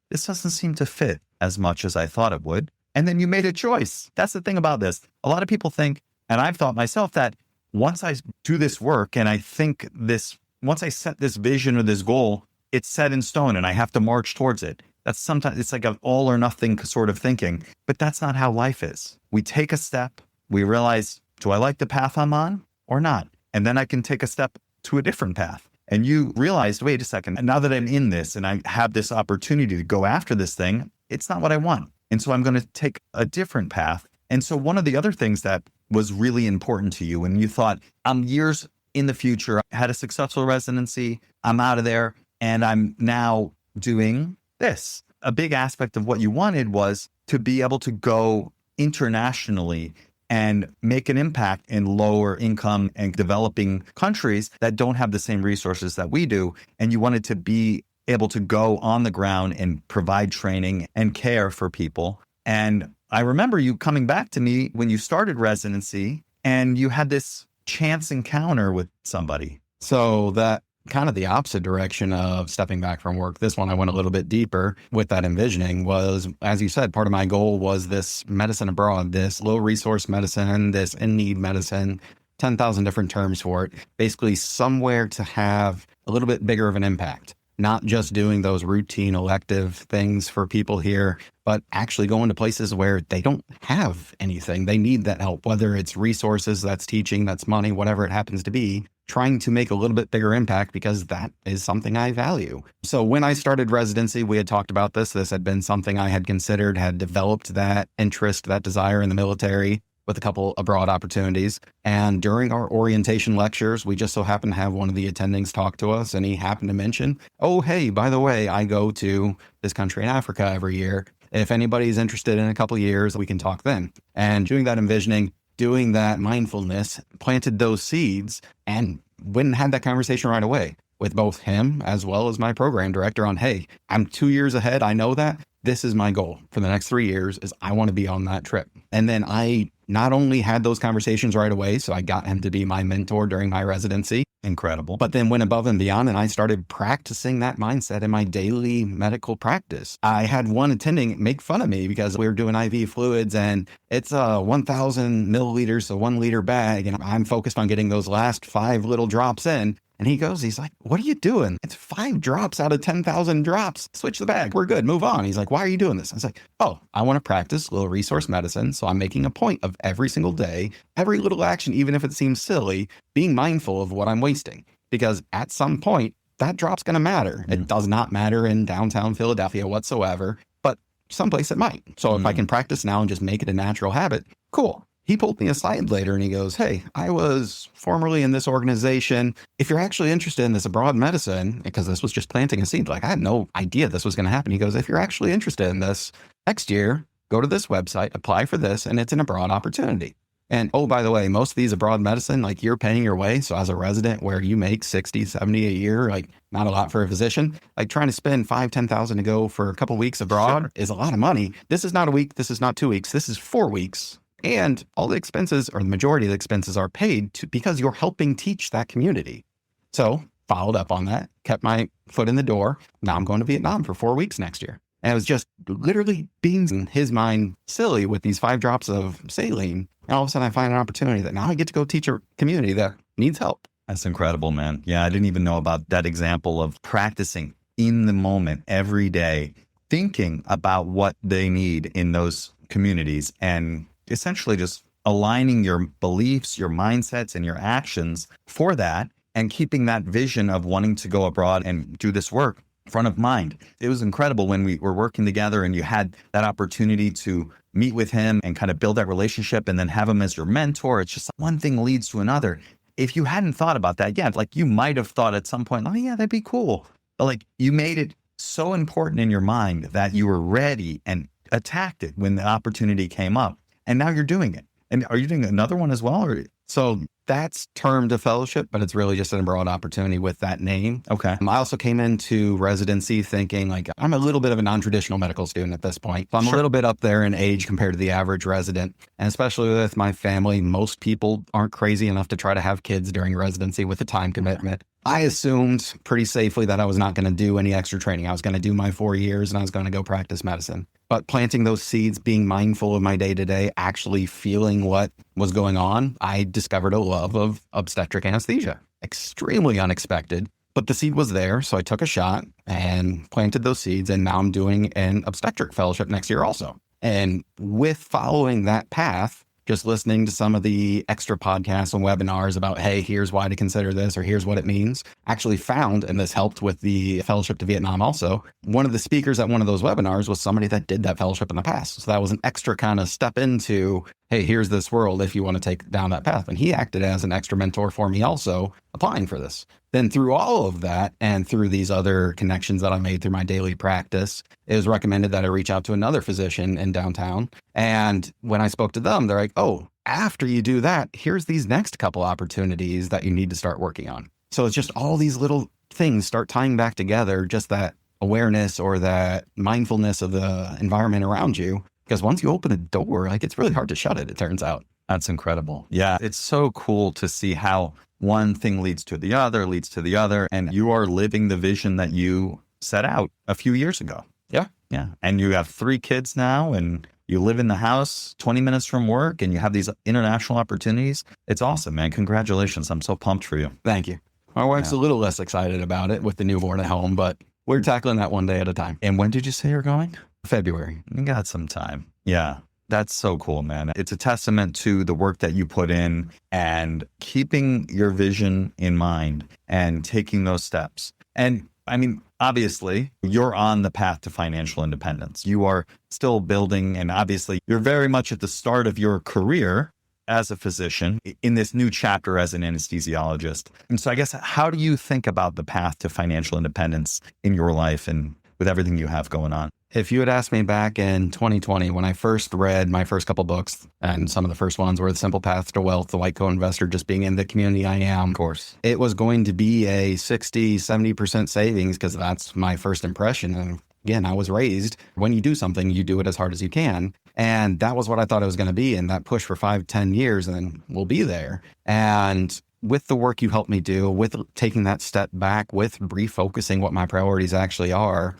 this doesn't seem to fit as much as I thought it would. And then you made a choice. That's the thing about this. A lot of people think, and I've thought myself, that once I do this work and I think this, once I set this vision or this goal, it's set in stone and I have to march towards it. That's sometimes, it's like an all or nothing sort of thinking, but that's not how life is. We take a step, we realize, do I like the path I'm on or not? And then I can take a step to a different path. And you realized, wait a second, now that I'm in this and I have this opportunity to go after this thing, it's not what I want. And so I'm going to take a different path. And so one of the other things that was really important to you when you thought, I'm years in the future, I had a successful residency, I'm out of there, and I'm now doing this. A big aspect of what you wanted was to be able to go internationally and make an impact in lower income and developing countries that don't have the same resources that we do. And you wanted to be able to go on the ground and provide training and care for people. And I remember you coming back to me when you started residency and you had this chance encounter with somebody. So that kind of the opposite direction of stepping back from work. This one, I went a little bit deeper with that envisioning was, as you said, part of my goal was this medicine abroad, this low resource medicine, this in-need medicine, 10,000 different terms for it, basically somewhere to have a little bit bigger of an impact, not just doing those routine elective things for people here, but actually going to places where they don't have anything. They need that help, whether it's resources, that's teaching, that's money, whatever it happens to be, trying to make a little bit bigger impact because that is something I value. So when I started residency, we had talked about this. This had been something I had considered, had developed that interest, that desire in the military with a couple abroad opportunities. And during our orientation lectures, we just so happened to have one of the attendings talk to us, and he happened to mention, oh, hey, by the way, I go to this country in Africa every year. If anybody's interested in a couple of years, we can talk then. And doing that envisioning, doing that mindfulness, planted those seeds and went and had that conversation right away with both him as well as my program director on, hey, I'm 2 years ahead. I know that. This is my goal for the next 3 years is I want to be on that trip. And then I not only had those conversations right away, so I got him to be my mentor during my residency. Incredible. But then went above and beyond, and I started practicing that mindset in my daily medical practice. I had one attending make fun of me because we were doing IV fluids and it's 1,000 milliliters, so 1 liter bag. And I'm focused on getting those last 5 little drops in. And he's like, what are you doing? It's 5 drops out of 10,000 drops. Switch the bag. We're good. Move on. He's like, why are you doing this? I was like, oh, I want to practice low resource medicine. So I'm making a point of every single day, every little action, even if it seems silly, being mindful of what I'm wasting. Because at some point, that drop's going to matter. It does not matter in downtown Philadelphia whatsoever, but someplace it might. So if I can practice now and just make it a natural habit, cool. He pulled me aside later and he goes, hey, I was formerly in this organization. If you're actually interested in this abroad medicine, because this was just planting a seed, like I had no idea this was going to happen. He goes, if you're actually interested in this next year, go to this website, apply for this, and it's an abroad opportunity. And oh, by the way, most of these abroad medicine, like you're paying your way. So as a resident where you make 60, 70 a year, like not a lot for a physician, like trying to spend 5, 10,000 to go for a couple of weeks abroad is a lot of money. This is not a week. This is not 2 weeks. This is 4 weeks. And all the expenses or the majority of the expenses are paid because you're helping teach that community. So followed up on that, kept my foot in the door. Now I'm going to Vietnam for 4 weeks next year. And it was just literally being in his mind silly with these 5 drops of saline. And all of a sudden I find an opportunity that now I get to go teach a community that needs help. That's incredible, man. Yeah, I didn't even know about that example of practicing in the moment every day, thinking about what they need in those communities and essentially just aligning your beliefs, your mindsets, and your actions for that, and keeping that vision of wanting to go abroad and do this work front of mind. It was incredible when we were working together and you had that opportunity to meet with him and kind of build that relationship and then have him as your mentor. It's just one thing leads to another. If you hadn't thought about that yet, like you might have thought at some point, oh yeah, that'd be cool. But like you made it so important in your mind that you were ready and attacked it when the opportunity came up. And now you're doing it. And are you doing another one as well? So that's termed a fellowship, but it's really just a broad opportunity with that name. Okay. I also came into residency thinking like I'm a little bit of a non-traditional medical student at this point. So I'm a little bit up there in age compared to the average resident. And especially with my family, most people aren't crazy enough to try to have kids during residency with a time commitment. I assumed pretty safely that I was not going to do any extra training. I was going to do my 4 years and I was going to go practice medicine. But planting those seeds, being mindful of my day-to-day, actually feeling what was going on, I discovered a love of obstetric anesthesia. Extremely unexpected, but the seed was there. So I took a shot and planted those seeds. And now I'm doing an obstetric fellowship next year also. And with following that path, just listening to some of the extra podcasts and webinars about, hey, here's why to consider this, or here's what it means, actually found, and this helped with the fellowship to Vietnam also, one of the speakers at one of those webinars was somebody that did that fellowship in the past. So that was an extra kind of step into, hey, here's this world if you want to take down that path. And he acted as an extra mentor for me also applying for this. Then through all of that and through these other connections that I made through my daily practice, it was recommended that I reach out to another physician in downtown. And when I spoke to them, they're like, oh, after you do that, here's these next couple opportunities that you need to start working on. So it's just all these little things start tying back together, just that awareness or that mindfulness of the environment around you. Because once you open a door, like it's really hard to shut it, it turns out. That's incredible. Yeah, it's so cool to see how one thing leads to the other, and you are living the vision that you set out a few years ago. Yeah. Yeah. And you have 3 kids now, and you live in the house 20 minutes from work, and you have these international opportunities. It's awesome, man. Congratulations. I'm so pumped for you. Thank you. My wife's a little less excited about it with the newborn at home, but we're tackling that one day at a time. And when did you say you're going? February. You got some time. Yeah. That's so cool, man. It's a testament to the work that you put in and keeping your vision in mind and taking those steps. And I mean, obviously, you're on the path to financial independence. You are still building, and obviously, you're very much at the start of your career as a physician in this new chapter as an anesthesiologist. And so I guess, how do you think about the path to financial independence in your life and with everything you have going on? If you had asked me back in 2020, when I first read my first couple books, and some of the first ones were The Simple Path to Wealth, The White Coat Investor, just being in the community I am, of course, it was going to be a 60, 70% savings because that's my first impression. And again, I was raised, when you do something, you do it as hard as you can. And that was what I thought it was going to be. And that push for 5-10 years, and then we'll be there. And with the work you helped me do, with taking that step back, with refocusing what my priorities actually are,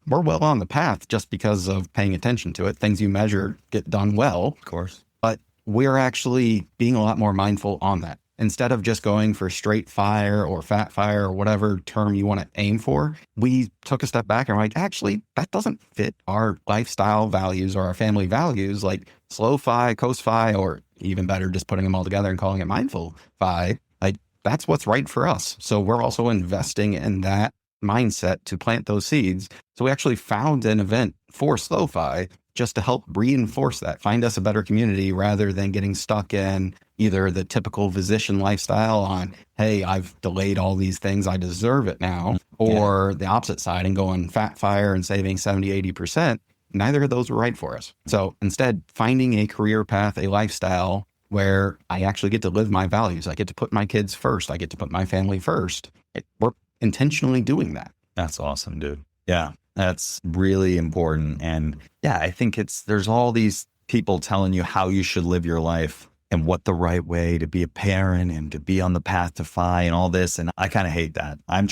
we're well on the path just because of paying attention to it. Things you measure get done well, of course, but we're actually being a lot more mindful on that. Instead of just going for straight fire or fat fire or whatever term you want to aim for, we took a step back and we're like, actually, that doesn't fit our lifestyle values or our family values, like slow fi, coast fi, or even better, just putting them all together and calling it mindful fi. Like that's what's right for us. So we're also investing in that mindset to plant those seeds. So we actually found an event for SlowFi just to help reinforce that, find us a better community rather than getting stuck in either the typical physician lifestyle on, hey, I've delayed all these things, I deserve it now, or the opposite side and going fat fire and saving 70-80%. Neither of those were right for us. So instead, finding a career path, a lifestyle where I actually get to live my values. I get to put my kids first. I get to put my family first. We're intentionally doing that. That's awesome, dude. Yeah, that's really important. And yeah, I think there's all these people telling you how you should live your life and what the right way to be a parent and to be on the path to FI and all this. And I kind of hate that. And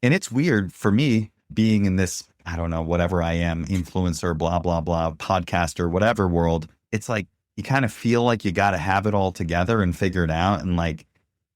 it's weird for me being in this, I don't know, whatever I am, influencer, blah, blah, blah, podcaster, whatever world. It's like, you kind of feel like you got to have it all together and figure it out. And like,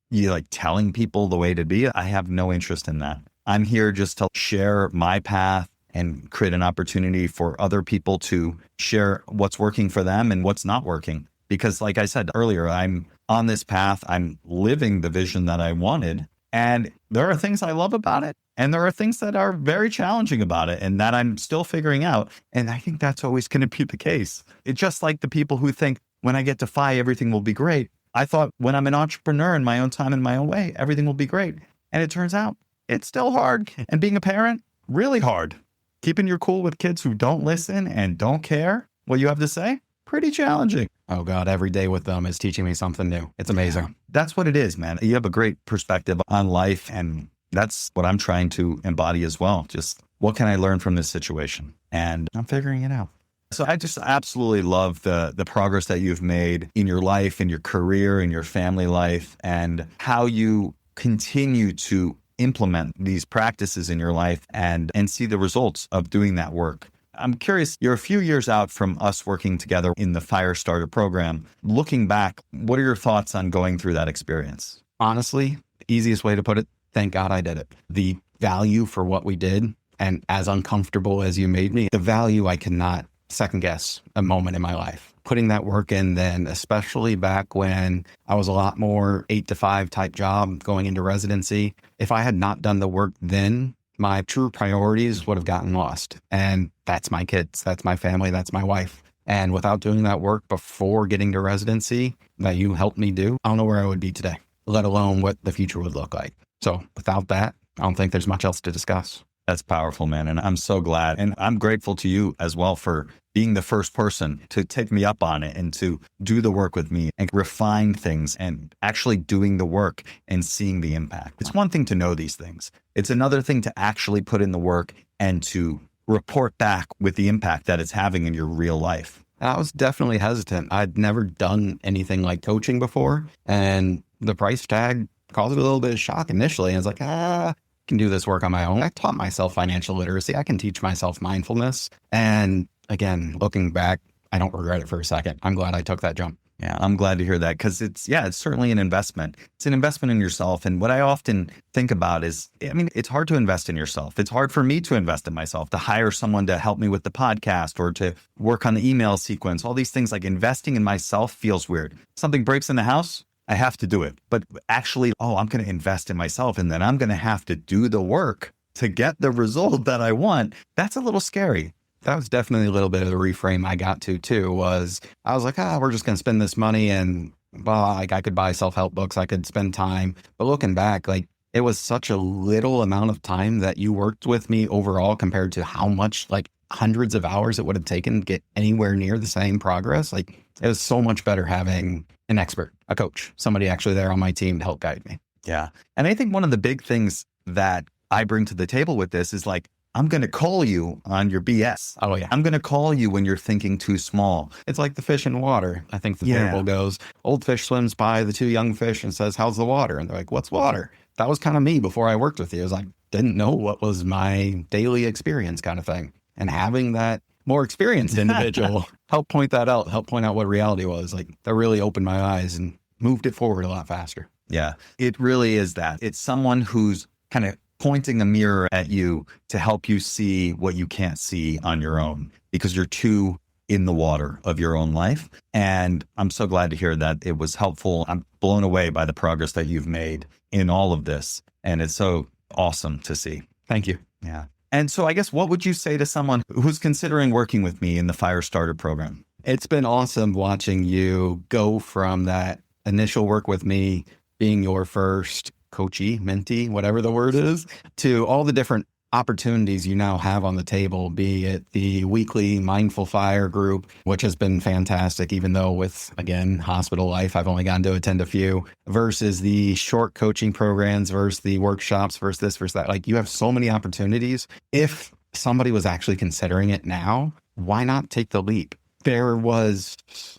you like telling people the way to be. I have no interest in that. I'm here just to share my path and create an opportunity for other people to share what's working for them and what's not working. Because like I said earlier, I'm on this path, I'm living the vision that I wanted. And there are things I love about it. And there are things that are very challenging about it and that I'm still figuring out. And I think that's always going to be the case. It's just like the people who think when I get to FI, everything will be great. I thought when I'm an entrepreneur in my own time, in my own way, everything will be great. And it turns out it's still hard. And being a parent, really hard. Keeping your cool with kids who don't listen and don't care what you have to say, pretty challenging. Oh God, every day with them is teaching me something new. It's amazing. Yeah, that's what it is, man. You have a great perspective on life, and that's what I'm trying to embody as well. Just what can I learn from this situation? And I'm figuring it out. So I just absolutely love the progress that you've made in your life, in your career, in your family life, and how you continue to implement these practices in your life and see the results of doing that work. I'm curious, you're a few years out from us working together in the Fire Starter program. Looking back, what are your thoughts on going through that experience? Honestly, the easiest way to put it, thank God I did it. The value for what we did, and as uncomfortable as you made me, the value I cannot second guess a moment in my life. Putting that work in then, especially back when I was a lot more 8 to 5 type job going into residency. If I had not done the work then, my true priorities would have gotten lost. And that's my kids, that's my family, that's my wife. And without doing that work before getting to residency that you helped me do, I don't know where I would be today, let alone what the future would look like. So without that, I don't think there's much else to discuss. That's powerful, man. And I'm so glad. And I'm grateful to you as well for being the first person to take me up on it and to do the work with me and refine things and actually doing the work and seeing the impact. It's one thing to know these things. It's another thing to actually put in the work and to report back with the impact that it's having in your real life. I was definitely hesitant. I'd never done anything like coaching before. And the price tag caused a little bit of shock initially. I was like, I can do this work on my own. I taught myself financial literacy. I can teach myself mindfulness. And again, looking back, I don't regret it for a second. I'm glad I took that jump. Yeah, I'm glad to hear that because it's certainly an investment. It's an investment in yourself. And what I often think about is, it's hard to invest in yourself. It's hard for me to invest in myself, to hire someone to help me with the podcast or to work on the email sequence. All these things, like investing in myself feels weird. Something breaks in the house, I have to do it. But actually, I'm going to invest in myself and then I'm going to have to do the work to get the result that I want. That's a little scary. That was definitely a little bit of the reframe I got to too, was I was like, we're just going to spend this money and I could buy self-help books. I could spend time. But looking back, it was such a little amount of time that you worked with me overall compared to how much, hundreds of hours it would have taken to get anywhere near the same progress. It was so much better having an expert, a coach, somebody actually there on my team to help guide me. Yeah. And I think one of the big things that I bring to the table with this is I'm going to call you on your BS. Oh, yeah. I'm going to call you when you're thinking too small. It's like the fish in water. I think the parable goes, old fish swims by the 2 young fish and says, how's the water? And they're like, what's water? That was kind of me before I worked with you. I was like, didn't know what was my daily experience kind of thing. And having that more experienced individual help point that out, help point out what reality was. That really opened my eyes and moved it forward a lot faster. Yeah, it really is that. It's someone who's kind of pointing a mirror at you to help you see what you can't see on your own because you're too in the water of your own life. And I'm so glad to hear that it was helpful. I'm blown away by the progress that you've made in all of this. And it's so awesome to see. Thank you. Yeah. And so I guess what would you say to someone who's considering working with me in the Fire Starter program? It's been awesome watching you go from that initial work with me being your first coachee, mentee, whatever the word is, to all the different opportunities you now have on the table, be it the weekly Mindful Fire group, which has been fantastic, even though with, again, hospital life, I've only gotten to attend a few, versus the short coaching programs, versus the workshops, versus this, versus that. You have so many opportunities. If somebody was actually considering it now, why not take the leap? There was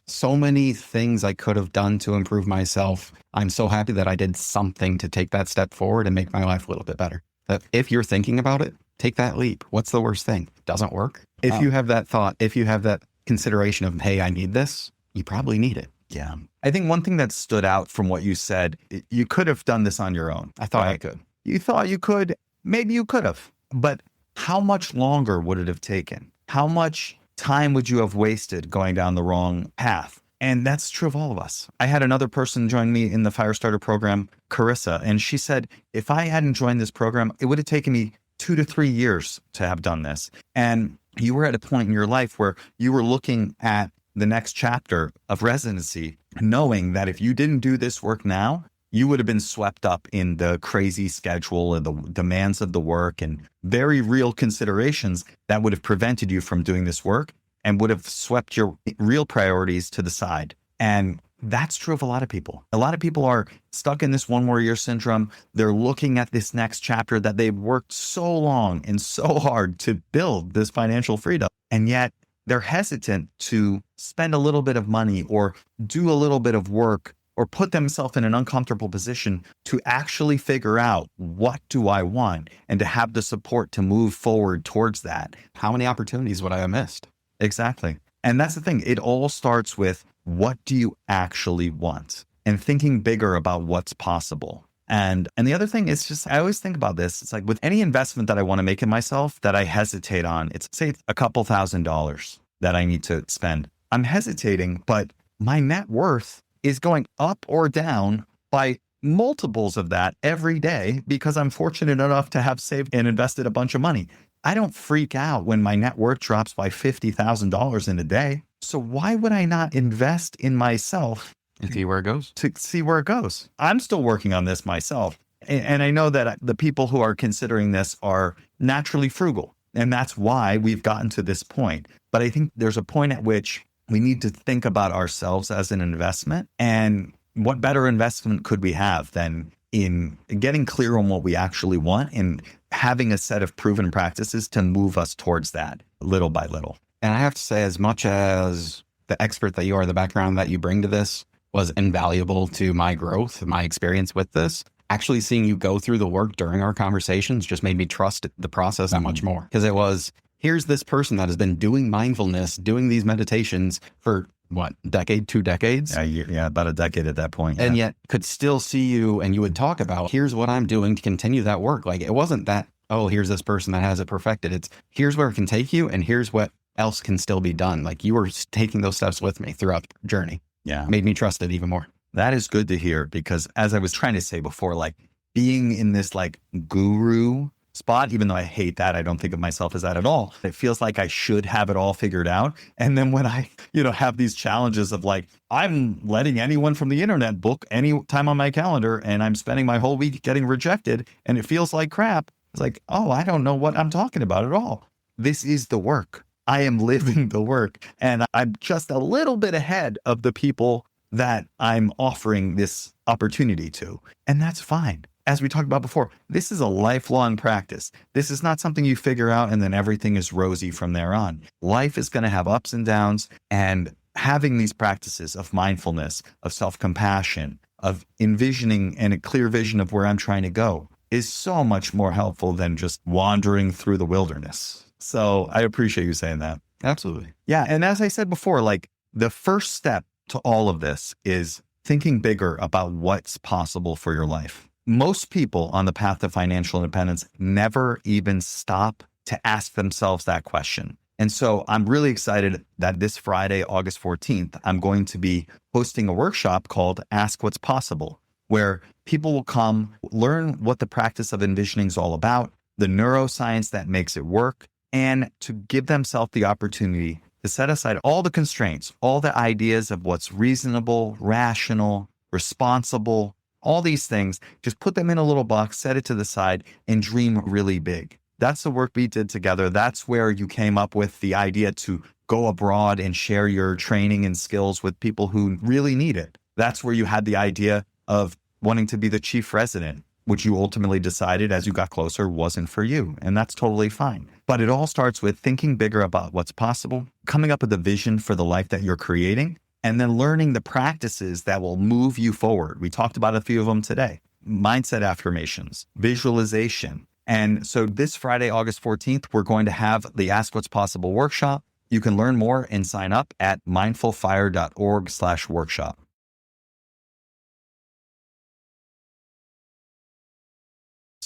so many things I could have done to improve myself. I'm so happy that I did something to take that step forward and make my life a little bit better. That if you're thinking about it, take that leap. What's the worst thing? Doesn't work. If you have that thought, if you have that consideration of, hey, I need this, you probably need it. Yeah. I think one thing that stood out from what you said, you could have done this on your own. I thought I could. You thought you could. Maybe you could have, but how much longer would it have taken? How much time would you have wasted going down the wrong path? And that's true of all of us. I had another person join me in the Firestarter program, Carissa, and she said, if I hadn't joined this program, it would have taken me 2 to 3 years to have done this. And you were at a point in your life where you were looking at the next chapter of residency, knowing that if you didn't do this work now, you would have been swept up in the crazy schedule and the demands of the work and very real considerations that would have prevented you from doing this work and would have swept your real priorities to the side. And that's true of a lot of people. A lot of people are stuck in this one more year syndrome. They're looking at this next chapter that they've worked so long and so hard to build, this financial freedom. And yet they're hesitant to spend a little bit of money or do a little bit of work or put themselves in an uncomfortable position to actually figure out, what do I want, and to have the support to move forward towards that. How many opportunities would I have missed? Exactly. And that's the thing. It all starts with, what do you actually want? And thinking bigger about what's possible. And the other thing is just, I always think about this. It's like with any investment that I want to make in myself that I hesitate on, it's say a couple $1,000s that I need to spend. I'm hesitating, but my net worth is going up or down by multiples of that every day because I'm fortunate enough to have saved and invested a bunch of money. I don't freak out when my net worth drops by $50,000 in a day. So why would I not invest in myself and see where it goes? To see where it goes. I'm still working on this myself. And I know that the people who are considering this are naturally frugal. And that's why we've gotten to this point. But I think there's a point at which we need to think about ourselves as an investment. And what better investment could we have than in getting clear on what we actually want and having a set of proven practices to move us towards that little by little. And I have to say, as much as the expert that you are, the background that you bring to this was invaluable to my growth, my experience with this, actually seeing you go through the work during our conversations just made me trust the process that much more. Because it was, here's this person that has been doing mindfulness, doing these meditations for what, decade, 2 decades? Yeah, about a decade at that point. And yet could still see you and you would talk about, here's what I'm doing to continue that work. Like, it wasn't that, oh, here's this person that has it perfected. It's, here's where it can take you and here's what else can still be done. Like, you were taking those steps with me throughout the journey. Yeah. Made me trust it even more. That is good to hear, because as I was trying to say before, like being in this like guru spot, even though I hate that, I don't think of myself as that at all. It feels like I should have it all figured out. And then when I, have these challenges of like, I'm letting anyone from the internet book any time on my calendar and I'm spending my whole week getting rejected and it feels like crap. It's like, oh, I don't know what I'm talking about at all. This is the work. I am living the work. And I'm just a little bit ahead of the people that I'm offering this opportunity to. And that's fine. As we talked about before, this is a lifelong practice. This is not something you figure out and then everything is rosy from there on. Life is going to have ups and downs, and having these practices of mindfulness, of self-compassion, of envisioning and a clear vision of where I'm trying to go is so much more helpful than just wandering through the wilderness. So I appreciate you saying that. Absolutely. Yeah. And as I said before, like the first step to all of this is thinking bigger about what's possible for your life. Most people on the path to financial independence never even stop to ask themselves that question. And so I'm really excited that this Friday, August 14th, I'm going to be hosting a workshop called Ask What's Possible, where people will come learn what the practice of envisioning is all about, the neuroscience that makes it work, and to give themselves the opportunity to set aside all the constraints, all the ideas of what's reasonable, rational, responsible, all these things, just put them in a little box, set it to the side, and dream really big. That's the work we did together. That's where you came up with the idea to go abroad and share your training and skills with people who really need it. That's where you had the idea of wanting to be the chief resident, which you ultimately decided as you got closer wasn't for you. And that's totally fine. But it all starts with thinking bigger about what's possible, coming up with a vision for the life that you're creating, and then learning the practices that will move you forward. We talked about a few of them today. Mindset affirmations, visualization. And so this Friday, August 14th, we're going to have the Ask What's Possible workshop. You can learn more and sign up at mindfulfire.org/workshop.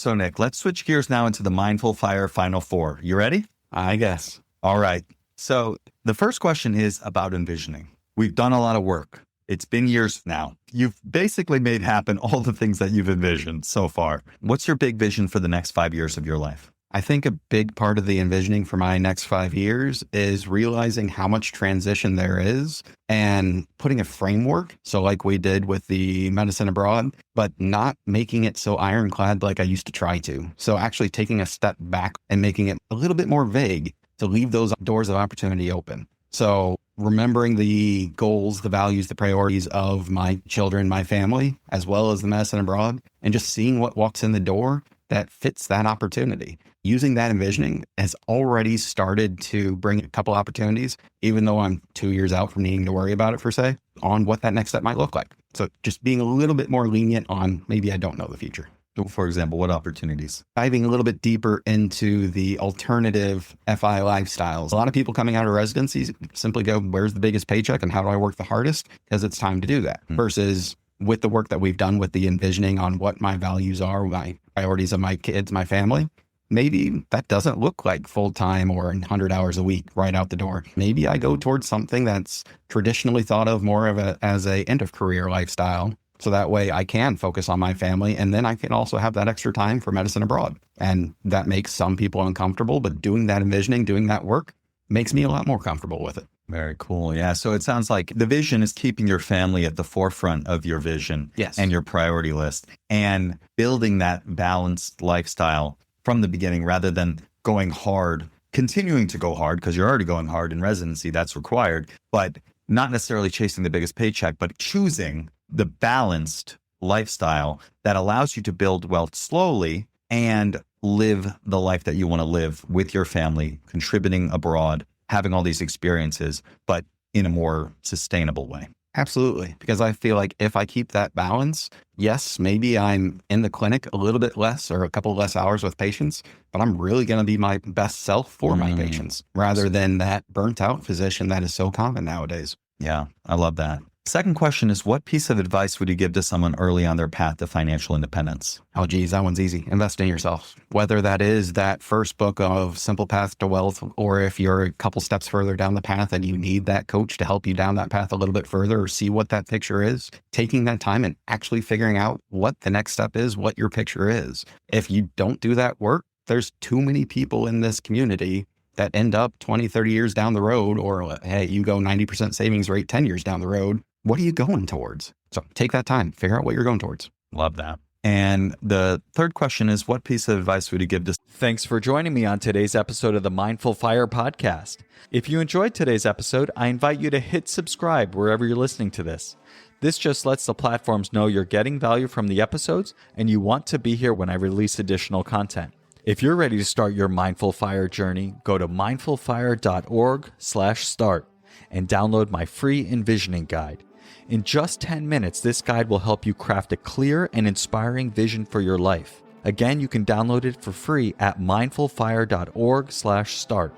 So Nick, let's switch gears now into the Mindful Fire Final Four. You ready? I guess. All right. So the first question is about envisioning. We've done a lot of work. It's been years now. You've basically made happen all the things that you've envisioned so far. What's your big vision for the next 5 years of your life? I think a big part of the envisioning for my next 5 years is realizing how much transition there is and putting a framework. So like we did with the medicine abroad, but not making it so ironclad like I used to try to. So actually taking a step back and making it a little bit more vague to leave those doors of opportunity open. So remembering the goals, the values, the priorities of my children, my family, as well as the medicine abroad, and just seeing what walks in the door that fits that opportunity. Using that envisioning has already started to bring a couple opportunities, even though I'm 2 years out from needing to worry about it per se, on what that next step might look like. So just being a little bit more lenient on maybe I don't know the future. So for example, what opportunities? Diving a little bit deeper into the alternative FI lifestyles. A lot of people coming out of residencies simply go, where's the biggest paycheck and how do I work the hardest? Because it's time to do that. Versus with the work that we've done with the envisioning on what my values are, my priorities of my kids, my family, maybe that doesn't look like full-time or 100 hours a week right out the door. Maybe I go towards something that's traditionally thought of more of as a end of career lifestyle. So that way I can focus on my family and then I can also have that extra time for medicine abroad. And that makes some people uncomfortable, but doing that envisioning, doing that work makes me a lot more comfortable with it. Very cool. Yeah. So it sounds like the vision is keeping your family at the forefront of your vision. Yes. And your priority list and building that balanced lifestyle from the beginning rather than going hard, continuing to go hard because you're already going hard in residency. That's required, but not necessarily chasing the biggest paycheck, but choosing the balanced lifestyle that allows you to build wealth slowly and live the life that you want to live with your family, contributing abroad, having all these experiences, but in a more sustainable way. Absolutely. Because I feel like if I keep that balance, yes, maybe I'm in the clinic a little bit less or a couple less hours with patients, but I'm really going to be my best self for my patients rather than that burnt out physician that is so common nowadays. Yeah, I love that. Second question is, what piece of advice would you give to someone early on their path to financial independence? Oh, geez, that one's easy. Invest in yourself. Whether that is that first book of Simple Path to Wealth, or if you're a couple steps further down the path and you need that coach to help you down that path a little bit further or see what that picture is, taking that time and actually figuring out what the next step is, what your picture is. If you don't do that work, there's too many people in this community that end up 20, 30 years down the road, or hey, you go 90% savings rate 10 years down the road. What are you going towards? So take that time, figure out what you're going towards. Love that. And the third question is, what piece of advice would you give to... Thanks for joining me on today's episode of the Mindful Fire podcast. If you enjoyed today's episode, I invite you to hit subscribe wherever you're listening to this. This just lets the platforms know you're getting value from the episodes and you want to be here when I release additional content. If you're ready to start your Mindful Fire journey, go to mindfulfire.org/start and download my free envisioning guide. In just 10 minutes, this guide will help you craft a clear and inspiring vision for your life. Again, you can download it for free at mindfulfire.org/start.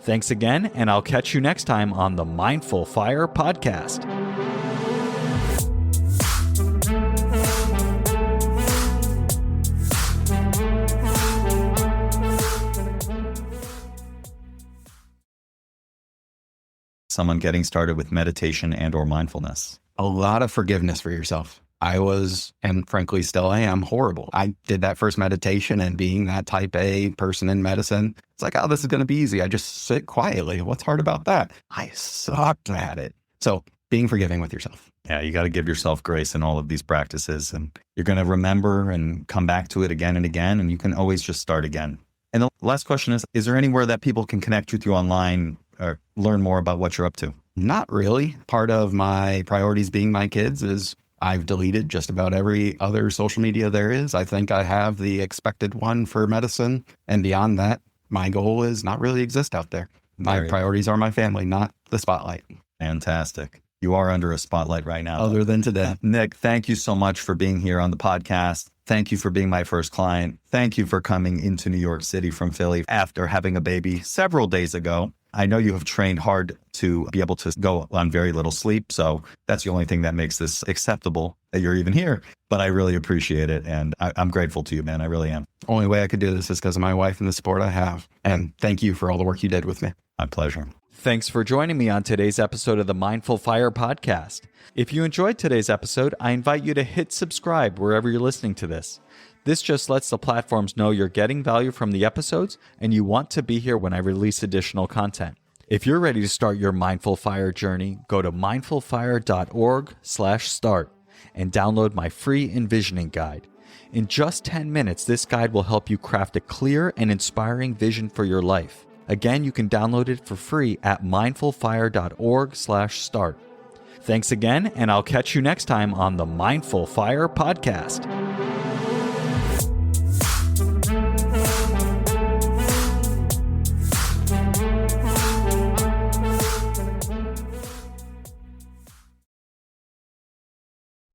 Thanks again, and I'll catch you next time on the Mindful Fire podcast. Someone getting started with meditation and or mindfulness? A lot of forgiveness for yourself. I was, and frankly still am, horrible. I did that first meditation and being that type A person in medicine, it's like, oh, this is going to be easy. I just sit quietly. What's hard about that? I sucked at it. So being forgiving with yourself. Yeah, you got to give yourself grace in all of these practices, and you're going to remember and come back to it again and again, and you can always just start again. And the last question is there anywhere that people can connect with you online or learn more about what you're up to? Not really. Part of my priorities being my kids is I've deleted just about every other social media there is. I think I have the expected one for medicine. And beyond that, my goal is not really exist out there. My priorities are my family, not the spotlight. Fantastic. You are under a spotlight right now. Other than today. Nick, thank you so much for being here on the podcast. Thank you for being my first client. Thank you for coming into New York City from Philly after having a baby several days ago. I know you have trained hard to be able to go on very little sleep. So that's the only thing that makes this acceptable that you're even here. But I really appreciate it. And I'm grateful to you, man. I really am. Only way I could do this is because of my wife and the support I have. And thank you for all the work you did with me. My pleasure. Thanks for joining me on today's episode of the Mindful Fire podcast. If you enjoyed today's episode, I invite you to hit subscribe wherever you're listening to this. This just lets the platforms know you're getting value from the episodes and you want to be here when I release additional content. If you're ready to start your Mindful Fire journey, go to mindfulfire.org/start and download my free envisioning guide. In just 10 minutes, this guide will help you craft a clear and inspiring vision for your life. Again, you can download it for free at mindfulfire.org/start. Thanks again, and I'll catch you next time on the Mindful Fire podcast.